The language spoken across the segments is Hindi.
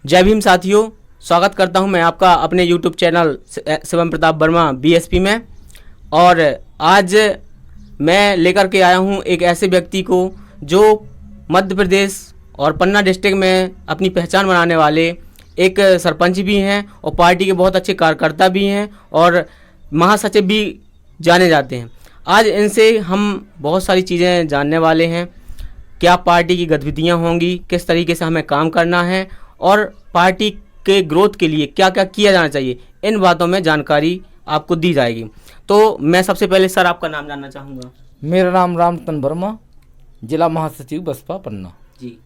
जय भीम साथियों, स्वागत करता हूं मैं आपका अपने YouTube channel Shivam Pratap Verma BSP में। और आज मैं लेकर के आया हूं एक ऐसे व्यक्ति को जो मध्य प्रदेश और पन्ना डिस्ट्रिक्ट में अपनी पहचान बनाने वाले एक सरपंच भी हैं और पार्टी के बहुत अच्छे कार्यकर्ता भी हैं और महासचिव भी जाने जाते हैं। आज इनसे हम बहुत सारी चीज़ें जानने वाले हैं। क्या पार्टी की गतिविधियां होंगी, किस तरीके से हमें काम करना है और पार्टी के ग्रोथ के लिए क्या क्या किया जाना चाहिए, इन बातों में जानकारी आपको दी जाएगी। तो मैं सबसे पहले सर आपका नाम जानना चाहूँगा। मेरा नाम रामतन वर्मा, जिला महासचिव बसपा पन्ना। जी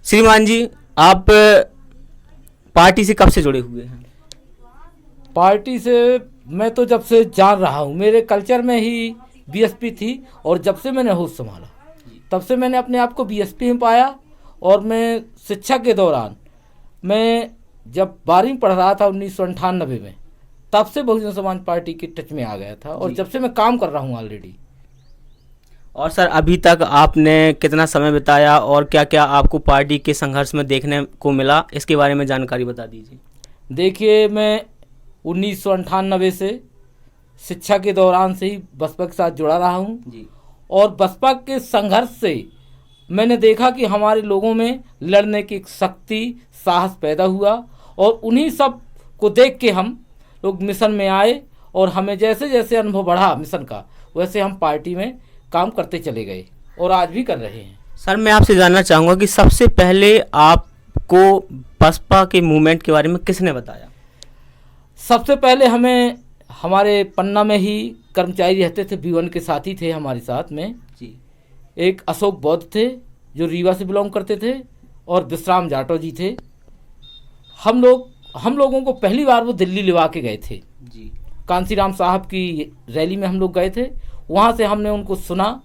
श्रीमान जी, आप पार्टी से कब से जुड़े हुए हैं? पार्टी से मैं तो जब से जान रहा हूँ, मेरे कल्चर में ही बीएसपी थी और जब से मैंने होश संभाला तब से मैंने अपने आप को बीएसपी में पाया। और मैं शिक्षा के दौरान मैं जब 12वीं पढ़ रहा था 1998 में, तब से बहुजन समाज पार्टी के टच में आ गया था और जब से मैं काम कर रहा हूँ ऑलरेडी। और सर अभी तक आपने कितना समय बिताया और क्या क्या आपको पार्टी के संघर्ष में देखने को मिला, इसके बारे में जानकारी बता दीजिए। देखिए, मैं 1998 से शिक्षा के दौरान से ही बसपा के साथ जुड़ा रहा हूँ जी। और बसपा के संघर्ष से मैंने देखा कि हमारे लोगों में लड़ने की शक्ति, साहस पैदा हुआ और उन्हीं सब को देख के हम लोग मिशन में आए और हमें जैसे जैसे अनुभव बढ़ा मिशन का, वैसे हम पार्टी में काम करते चले गए और आज भी कर रहे हैं। सर मैं आपसे जानना चाहूँगा कि सबसे पहले आपको बसपा के मूवमेंट के बारे में किसने बताया? सबसे पहले हमें हमारे पन्ना में ही कर्मचारी रहते थे, B1 के साथी थे हमारे साथ में जी। एक अशोक बौद्ध थे जो रीवा से बिलोंग करते थे और विश्राम जाटव जी थे। हम लोगों को पहली बार वो दिल्ली लिवा के गए थे जी। कांसीराम साहब की रैली में हम लोग गए थे। वहाँ से हमने उनको सुना,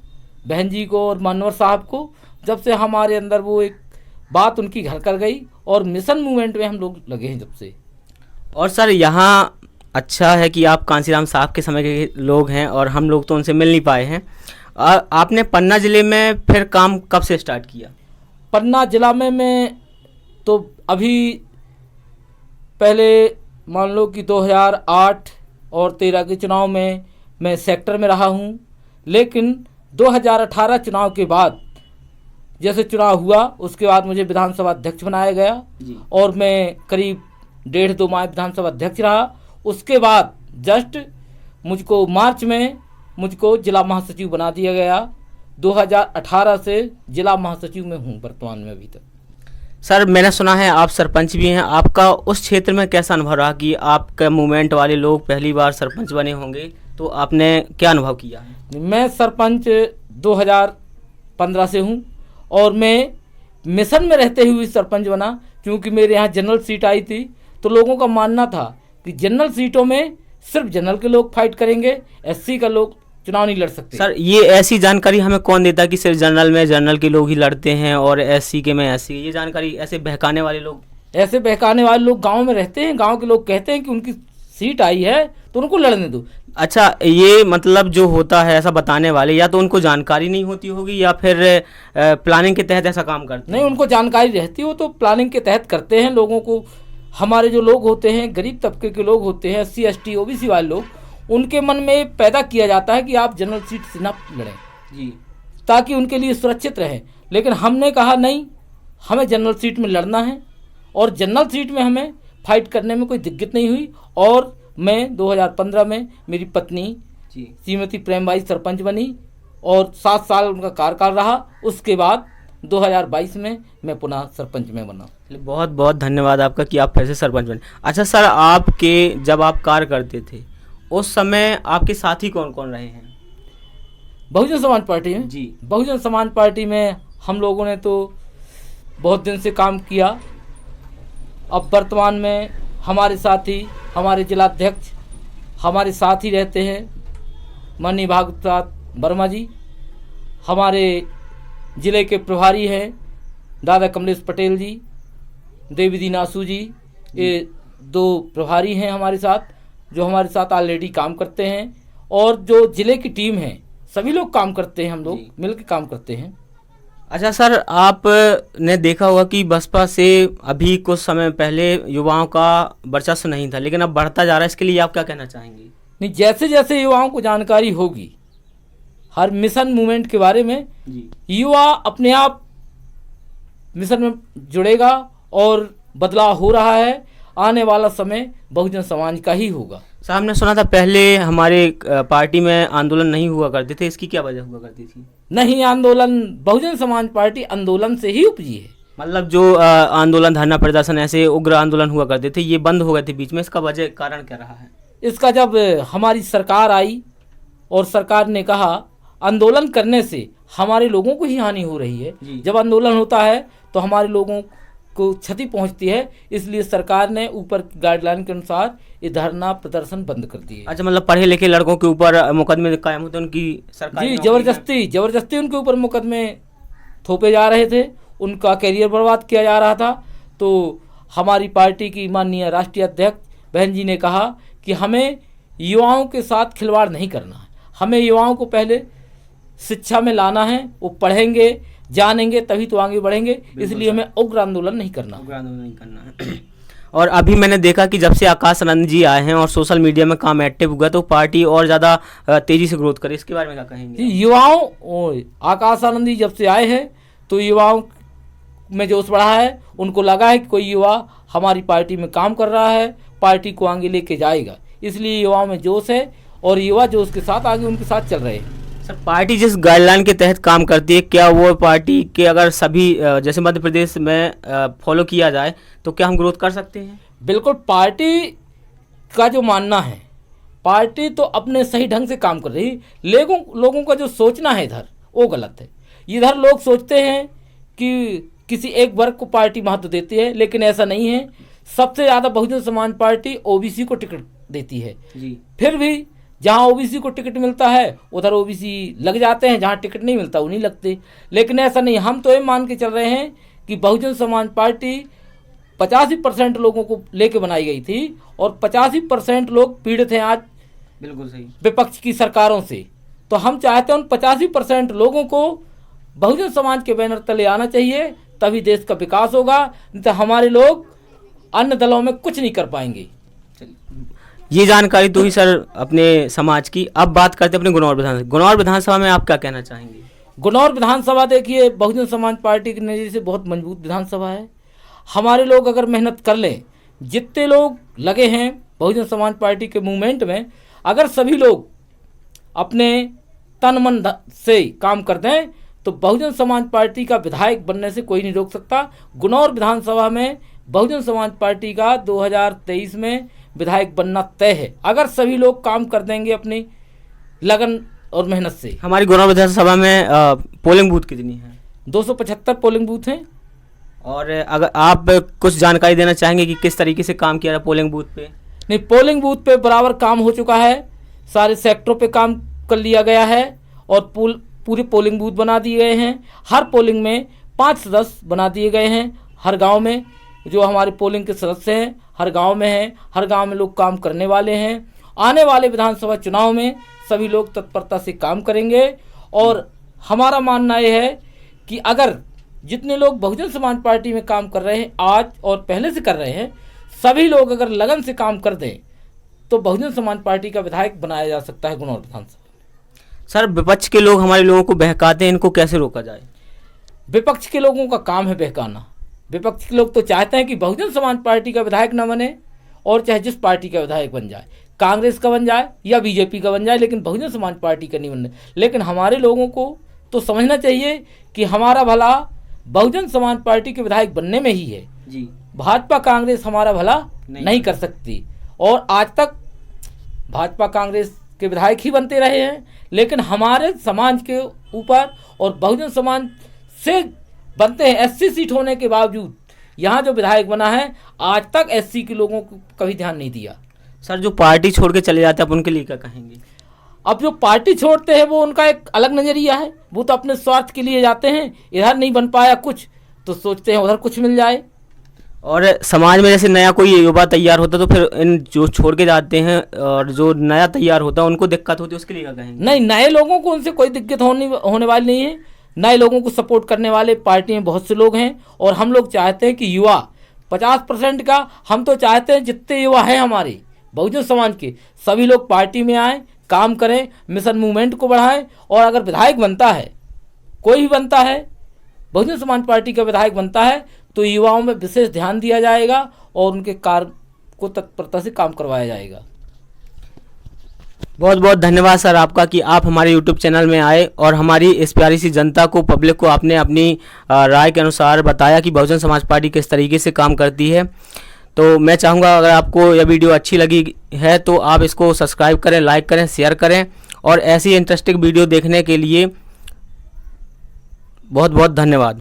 बहन जी को और मानवर साहब को। जब से हमारे अंदर वो एक बात उनकी घर कर गई और मिशन मूवमेंट में हम लोग लगे हैं जब से। और सर यहाँ अच्छा है कि आप कांसीराम साहब के समय के लोग हैं और हम लोग तो उनसे मिल नहीं पाए हैं। आपने पन्ना ज़िले में फिर काम कब से स्टार्ट किया? पन्ना जिला में मैं तो अभी पहले मान लो कि 2008 और 13 के चुनाव में मैं सेक्टर में रहा हूँ, लेकिन 2018 चुनाव के बाद जैसे चुनाव हुआ उसके बाद मुझे विधानसभा अध्यक्ष बनाया गया जी। और मैं करीब 1.5-2 माह विधानसभा अध्यक्ष रहा। उसके बाद जस्ट मुझको मार्च में मुझको जिला महासचिव बना दिया गया। 2018 से जिला महासचिव में हूँ वर्तमान में अभी तक। सर मैंने सुना है आप सरपंच भी हैं, आपका उस क्षेत्र में कैसा अनुभव रहा कि आपके मूवमेंट वाले लोग पहली बार सरपंच बने होंगे, तो आपने क्या अनुभव किया है? मैं सरपंच 2015 से हूँ और मैं मिशन में रहते हुए सरपंच बना, क्योंकि मेरे यहाँ जनरल सीट आई थी तो लोगों का मानना था कि जनरल सीटों में सिर्फ जनरल के लोग फाइट करेंगे, एससी का लोग चुनाव नहीं लड़ सकते। सर ये ऐसी जानकारी हमें कौन देता कि सिर्फ जनरल में जनरल के लोग ही लड़ते हैं और एससी के में एससी? ये जानकारी ऐसे बहकाने वाले लोग गांव में रहते हैं। गांव के लोग कहते हैं कि उनकी सीट आई है तो उनको लड़ने दो। अच्छा, ये मतलब जो होता है ऐसा बताने वाले, या तो उनको जानकारी नहीं होती होगी या फिर प्लानिंग के तहत ऐसा काम करते हैं? नहीं, उनको जानकारी रहती हो तो प्लानिंग के तहत करते हैं। लोगों को, हमारे जो लोग होते हैं, गरीब तबके के लोग होते हैं, SC ST OBC वाले लोग, उनके मन में पैदा किया जाता है कि आप जनरल सीट से ना लड़ें जी, ताकि ताकि उनके लिए सुरक्षित रहें। लेकिन हमने कहा नहीं, हमें जनरल सीट में लड़ना है और जनरल सीट में हमें फाइट करने में कोई दिक्कत नहीं हुई। और मैं 2015 में मेरी पत्नी श्रीमती प्रेमबाई सरपंच बनी और 7 साल उनका कार्यकाल रहा। उसके बाद 2022 में मैं पुनः सरपंच में बना। बहुत बहुत धन्यवाद आपका कि आप फिर से सरपंच बने। अच्छा सर, आपके जब आप कार्य करते थे उस समय आपके साथी कौन कौन रहे हैं बहुजन समाज पार्टी में? जी। बहुजन समाज पार्टी में हम लोगों ने तो बहुत दिन से काम किया। अब वर्तमान में हमारे साथी, हमारे जिलाध्यक्ष हमारे साथ ही रहते हैं, माननीय भागवत वर्मा जी। हमारे ज़िले के प्रभारी हैं दादा कमलेश पटेल जी, देवी दी नासू जी। ये 2 प्रभारी हैं हमारे साथ, जो हमारे साथ ऑलरेडी काम करते हैं। और जो ज़िले की टीम है, सभी लोग काम करते हैं, हम लोग मिल के काम करते हैं। अच्छा सर, आप ने देखा होगा कि बसपा से अभी कुछ समय पहले युवाओं का वर्चस्व नहीं था, लेकिन अब बढ़ता जा रहा है। इसके लिए आप क्या कहना चाहेंगे? नहीं, जैसे जैसे युवाओं को जानकारी होगी हर मिशन मूवमेंट के बारे में, जी युवा अपने आप मिशन में जुड़ेगा और बदलाव हो रहा है। आने वाला समय बहुजन समाज का ही होगा। साहब, ने सुना था पहले हमारे पार्टी में आंदोलन नहीं हुआ करते थे, इसकी क्या वजह हुआ करती थी? नहीं, आंदोलन बहुजन समाज पार्टी आंदोलन से ही उपजी है। मतलब जो आंदोलन, धरना प्रदर्शन, ऐसे उग्र आंदोलन हुआ करते थे, ये बंद हो गए थे बीच में। इसका वजह कारण क्या रहा है? इसका जब हमारी सरकार आई और सरकार ने कहा आंदोलन करने से हमारे लोगों को ही हानि हो रही है, जब आंदोलन होता है तो हमारे लोगों को क्षति पहुंचती है, इसलिए सरकार ने ऊपर गाइडलाइन के अनुसार ये धरना प्रदर्शन बंद कर दिए। अच्छा, मतलब पढ़े लिखे लड़कों के ऊपर मुकदमे कायम होते, उनकी सरकार जी, जबरदस्ती उनके ऊपर मुकदमे थोपे जा रहे थे, उनका करियर बर्बाद किया जा रहा था। तो हमारी पार्टी की माननीय राष्ट्रीय अध्यक्ष बहन जी ने कहा कि हमें युवाओं के साथ खिलवाड़ नहीं करना है, हमें युवाओं को पहले शिक्षा में लाना है, वो पढ़ेंगे जानेंगे तभी तो आगे बढ़ेंगे, इसलिए हमें उग्र आंदोलन नहीं करना है। और अभी मैंने देखा कि जब से आकाश आनंद जी आए हैं और सोशल मीडिया में काम एक्टिव हुआ, तो पार्टी और ज़्यादा तेजी से ग्रोथ करे। इसके बारे में क्या कहेंगे? युवाओं, आकाश आनंद जी जब से आए हैं तो युवाओं में जोश बढ़ा है। उनको लगा है कि कोई युवा हमारी पार्टी में काम कर रहा है, पार्टी को आगे लेके जाएगा, इसलिए युवाओं में जोश है और युवा जोश के साथ आगे उनके साथ चल रहे हैं। सर, पार्टी जिस गाइडलाइन के तहत काम करती है, क्या वो पार्टी के अगर सभी जैसे मध्य प्रदेश में फॉलो किया जाए तो क्या हम ग्रोथ कर सकते हैं? बिल्कुल, पार्टी का जो मानना है, पार्टी तो अपने सही ढंग से काम कर रही है। लोगों का जो सोचना है इधर, वो गलत है। इधर लोग सोचते हैं कि किसी एक वर्ग को पार्टी महत्व देती है, लेकिन ऐसा नहीं है। सबसे ज़्यादा बहुजन समाज पार्टी ओबीसी को टिकट देती है जी। फिर भी जहाँ ओबीसी को टिकट मिलता है उधर ओबीसी लग जाते हैं, जहाँ टिकट नहीं मिलता वो नहीं लगते। लेकिन ऐसा नहीं, हम तो ये मान के चल रहे हैं कि बहुजन समाज पार्टी 85% लोगों को लेके बनाई गई थी और 85% लोग पीड़ित हैं आज बिल्कुल सही विपक्ष की सरकारों से। तो हम चाहते हैं उन 85% लोगों को बहुजन समाज के बैनर तले आना चाहिए, तभी देश का विकास होगा, नहीं तो हमारे लोग अन्य दलों में कुछ नहीं कर पाएंगे। ये जानकारी तो ही सर अपने समाज की। अब बात करते हैं अपने गुनौर विधानसभा में आप क्या कहना चाहेंगे? गुनौर विधानसभा देखिए, बहुजन समाज पार्टी की नज़र से बहुत मजबूत विधानसभा है। हमारे लोग अगर मेहनत कर लें, जितने लोग लगे हैं बहुजन समाज पार्टी के मूवमेंट में, अगर सभी लोग अपने तन मन से काम कर दें तो बहुजन समाज पार्टी का विधायक बनने से कोई नहीं रोक सकता। गुनौर विधानसभा में बहुजन समाज पार्टी का 2023 में विधायक बनना तय है, अगर सभी लोग काम कर देंगे अपनी लगन और मेहनत से। हमारी गुनौर विधानसभा में पोलिंग बूथ कितनी है? 275 पोलिंग बूथ हैं। और अगर आप कुछ जानकारी देना चाहेंगे कि किस तरीके से काम किया रहा पोलिंग बूथ पे? नहीं, पोलिंग बूथ पे बराबर काम हो चुका है, सारे सेक्टरों पे काम कर लिया गया है और पूरे पोलिंग बूथ बना दिए गए हैं। हर पोलिंग में 5 सदस्य बना दिए गए हैं। हर गांव में जो हमारे पोलिंग के सदस्य हैं हर गांव में हैं, हर गांव में लोग काम करने वाले हैं। आने वाले विधानसभा चुनाव में सभी लोग तत्परता से काम करेंगे और हमारा मानना यह है कि अगर जितने लोग बहुजन समाज पार्टी में काम कर रहे हैं आज और पहले से कर रहे हैं, सभी लोग अगर लगन से काम कर दें तो बहुजन समाज पार्टी का विधायक बनाया जा सकता है गुनौर विधानसभा। सर, विपक्ष के लोग हमारे लोगों को बहकाते हैं, इनको कैसे रोका जाए? विपक्ष के लोगों का काम है बहकाना। विपक्ष के लोग तो चाहते हैं कि बहुजन समाज पार्टी का विधायक न बने और चाहे जिस पार्टी का विधायक बन जाए, कांग्रेस का बन जाए या बीजेपी का बन जाए, लेकिन बहुजन समाज पार्टी का नहीं बनना। लेकिन हमारे लोगों को तो समझना चाहिए कि हमारा भला बहुजन समाज पार्टी के विधायक बनने में ही है जी। भाजपा कांग्रेस हमारा भला नहीं कर सकती। और आज तक भाजपा कांग्रेस के विधायक ही बनते रहे हैं, लेकिन हमारे समाज के ऊपर और बहुजन समाज से बनते हैं। 80 सीट होने के बावजूद यहाँ जो विधायक बना है आज तक एससी के लोगों को कभी ध्यान नहीं दिया। सर, जो पार्टी छोड़ के चले जाते हैं, आप उनके लिए क्या कहेंगे? अब जो पार्टी छोड़ते हैं वो उनका एक अलग नज़रिया है, वो तो अपने स्वार्थ के लिए जाते हैं। इधर नहीं बन पाया कुछ तो सोचते हैं उधर कुछ मिल जाए। और समाज में जैसे नया कोई युवा तैयार होता तो फिर इन जो छोड़ के जाते हैं और जो नया तैयार होता है उनको दिक्कत होती है, उसके लिए क्या कहेंगे? नहीं, नए लोगों को उनसे कोई दिक्कत होने वाली नहीं है। नए लोगों को सपोर्ट करने वाले पार्टी में बहुत से लोग हैं। और हम लोग चाहते हैं कि युवा 50% का, हम तो चाहते हैं जितने युवा हैं हमारे बहुजन समाज के सभी लोग पार्टी में आएँ, काम करें, मिशन मूवमेंट को बढ़ाएं। और अगर विधायक बनता है, कोई भी बनता है, बहुजन समाज पार्टी का विधायक बनता है, तो युवाओं में विशेष ध्यान दिया जाएगा और उनके कार्य को तत्परता से काम करवाया जाएगा। बहुत बहुत धन्यवाद सर आपका कि आप हमारे YouTube चैनल में आए और हमारी इस प्यारी सी जनता को, पब्लिक को आपने अपनी राय के अनुसार बताया कि बहुजन समाज पार्टी किस तरीके से काम करती है। तो मैं चाहूँगा अगर आपको यह वीडियो अच्छी लगी है तो आप इसको सब्सक्राइब करें, लाइक करें, शेयर करें और ऐसी इंटरेस्टिंग वीडियो देखने के लिए बहुत बहुत धन्यवाद।